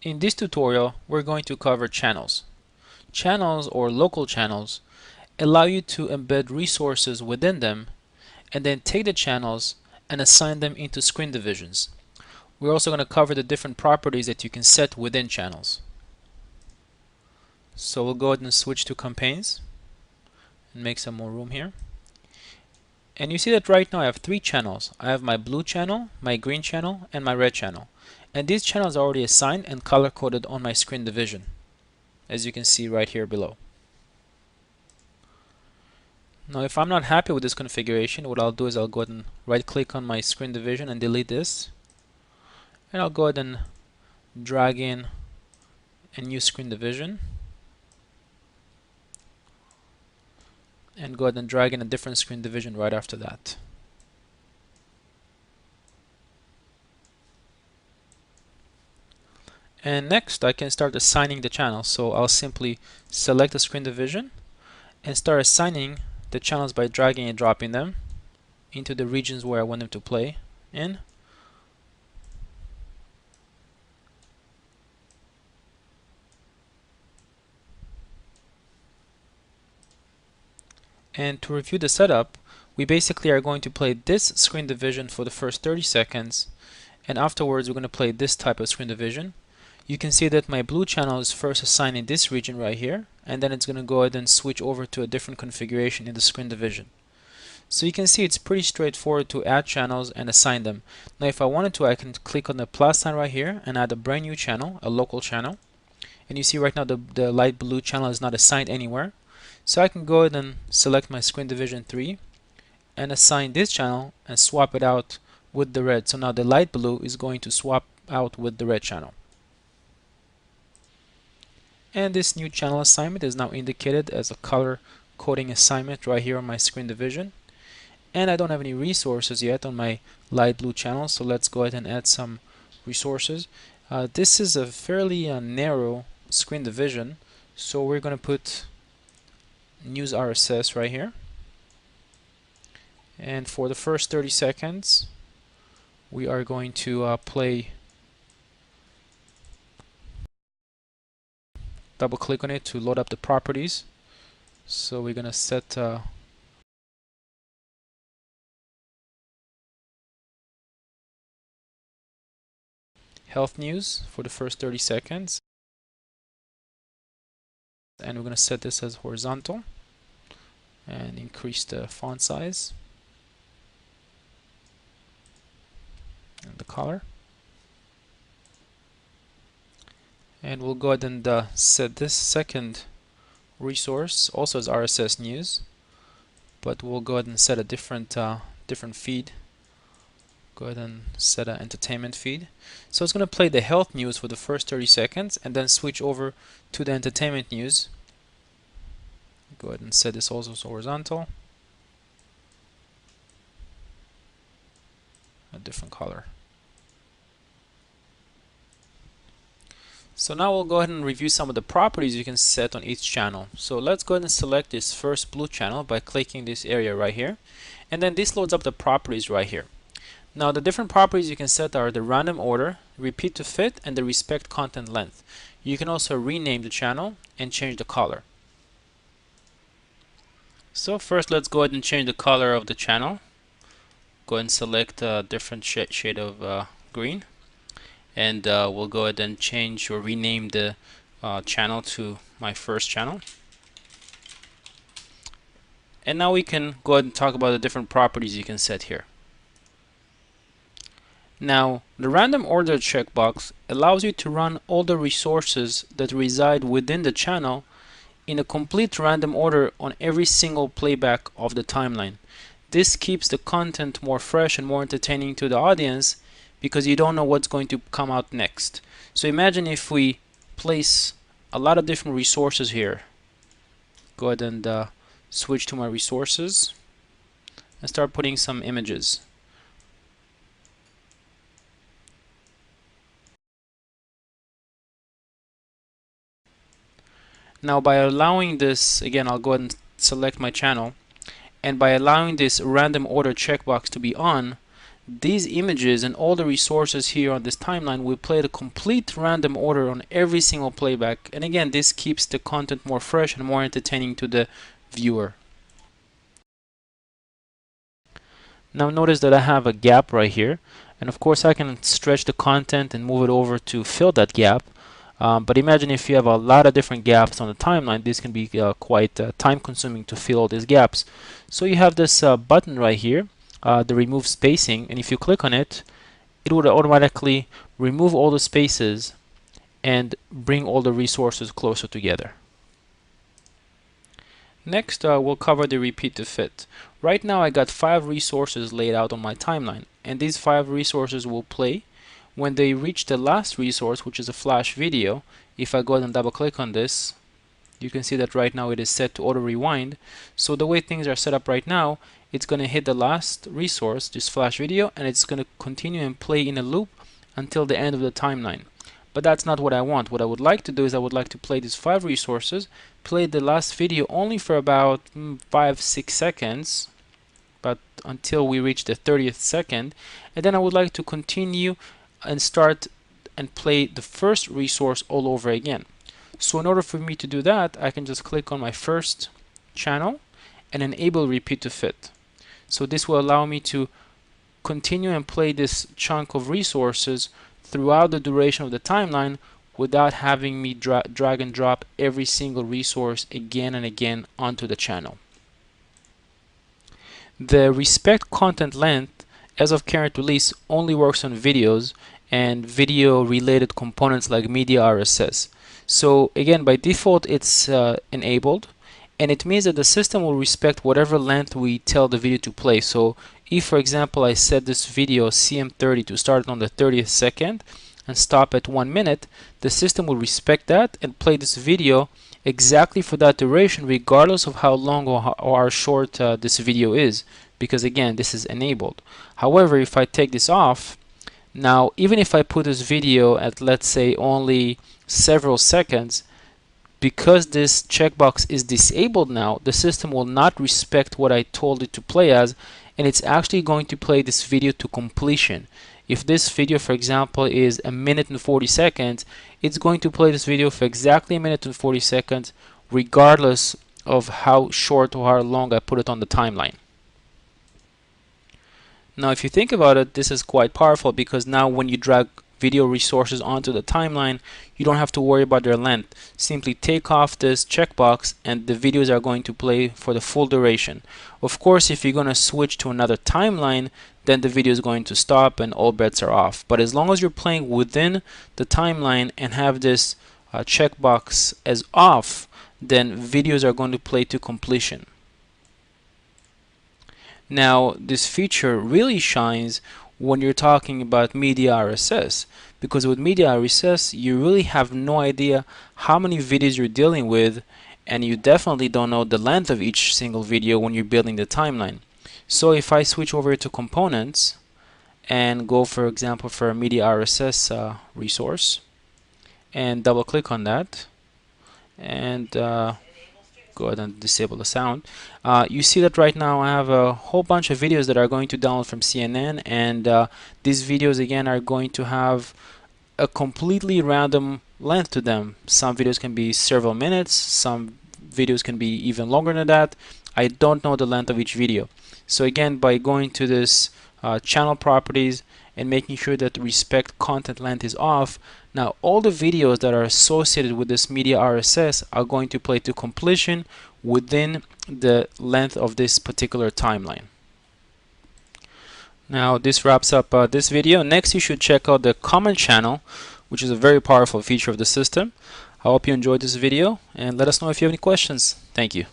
In this tutorial, we're going to cover channels. Channels or local channels allow you to embed resources within them and then take the channels and assign them into screen divisions. We're also going to cover the different properties that you can set within channels. So we'll go ahead and switch to campaigns and make some more room here. And you see that right now I have three channels. I have my blue channel, my green channel, and my red channel. And these channels are already assigned and color coded on my screen division, as you can see right here below. Now if I'm not happy with this configuration, what I'll do is I'll go ahead and right click on my screen division and delete this. And I'll go ahead and drag in a new screen division. And go ahead and drag in a different screen division right after that. And next I can start assigning the channels. So I'll simply select the screen division and start assigning the channels by dragging and dropping them into the regions where I want them to play in. And to review the setup, we basically are going to play this screen division for the first 30 seconds, and afterwards we're going to play this type of screen division. You can see that my blue channel is first assigned in this region right here, and then it's going to go ahead and switch over to a different configuration in the screen division. So you can see it's pretty straightforward to add channels and assign them. Now if I wanted to, I can click on the plus sign right here and add a brand new channel, a local channel. And you see right now the light blue channel is not assigned anywhere. So I can go ahead and select my screen division 3 and assign this channel and swap it out with the red. So now the light blue is going to swap out with the red channel. And this new channel assignment is now indicated as a color coding assignment right here on my screen division. And I don't have any resources yet on my light blue channel, so let's go ahead and add some resources. This is a fairly narrow screen division, so we're going to put News RSS right here. And for the first 30 seconds, we are going to play. Double click on it to load up the properties. So we're going to set health news for the first 30 seconds. And we're going to set this as horizontal and increase the font size and the color. And we'll go ahead and set this second resource also as RSS news, but we'll go ahead and set a different feed. Go ahead and set an entertainment feed. So it's going to play the health news for the first 30 seconds and then switch over to the entertainment news. Go ahead and set this also as horizontal. A different color. So now we'll go ahead and review some of the properties you can set on each channel. So let's go ahead and select this first blue channel by clicking this area right here. And then this loads up the properties right here. Now the different properties you can set are the random order, repeat to fit, and the respect content length. You can also rename the channel and change the color. So first let's go ahead and change the color of the channel. Go ahead and select a different shade of green. And we'll go ahead and change or rename the channel to my first channel. And now we can go ahead and talk about the different properties you can set here. Now the random order checkbox allows you to run all the resources that reside within the channel in a complete random order on every single playback of the timeline. This keeps the content more fresh and more entertaining to the audience, because you don't know what's going to come out next. So imagine if we place a lot of different resources here. Go ahead and switch to my resources and start putting some images. Now by allowing this, again I'll go ahead and select my channel, and by allowing this random order checkbox to be on, these images and all the resources here on this timeline will play the complete random order on every single playback. And again, this keeps the content more fresh and more entertaining to the viewer. Now notice that I have a gap right here, and of course I can stretch the content and move it over to fill that gap. But imagine if you have a lot of different gaps on the timeline, this can be quite time consuming to fill all these gaps. So you have this button right here, the remove spacing, and if you click on it, it would automatically remove all the spaces and bring all the resources closer together. Next, we'll cover the repeat to fit. Right now I got 5 resources laid out on my timeline, and these 5 resources will play. When they reach the last resource, which is a flash video, if I go ahead and double click on this, you can see that right now it is set to auto rewind. So the way things are set up right now, it's going to hit the last resource, this flash video, and it's going to continue and play in a loop until the end of the timeline. But that's not what I want. What I would like to do is I would like to play these 5 resources, play the last video only for about 5-6 seconds, but until we reach the 30th second, and then I would like to continue and start and play the first resource all over again. So in order for me to do that, I can just click on my first channel and enable repeat to fit. So this will allow me to continue and play this chunk of resources throughout the duration of the timeline without having me drag and drop every single resource again and again onto the channel. The respect content length as of current release only works on videos and video related components like media RSS. So again, by default it's enabled, and it means that the system will respect whatever length we tell the video to play. So if, for example, I set this video CM30 to start on the 30th second and stop at 1 minute, the system will respect that and play this video exactly for that duration, regardless of how long or how short this video is, because again, this is enabled. However, if I take this off, now even if I put this video at, let's say, only several seconds, because this checkbox is disabled now, the system will not respect what I told it to play as, and it's actually going to play this video to completion. If this video, for example, is 1 minute and 40 seconds, it's going to play this video for exactly 1 minute and 40 seconds, regardless of how short or how long I put it on the timeline. Now, if you think about it, this is quite powerful, because now when you drag video resources onto the timeline, you don't have to worry about their length. Simply take off this checkbox and the videos are going to play for the full duration. Of course, if you're going to switch to another timeline, then the video is going to stop and all bets are off. But as long as you're playing within the timeline and have this checkbox as off, then videos are going to play to completion. Now, this feature really shines when you're talking about media RSS, because with media RSS you really have no idea how many videos you're dealing with, and you definitely don't know the length of each single video when you're building the timeline. So if I switch over to components and go, for example, for a media RSS resource and double click on that and go ahead and disable the sound, you see that right now I have a whole bunch of videos that are going to download from CNN, and these videos again are going to have a completely random length to them. Some videos can be several minutes, some videos can be even longer than that. I don't know the length of each video. So again, by going to this channel properties and making sure that the respect content length is off, now all the videos that are associated with this media RSS are going to play to completion within the length of this particular timeline. Now this wraps up this video. Next, you should check out the comment channel, which is a very powerful feature of the system. I hope you enjoyed this video, and let us know if you have any questions. Thank you.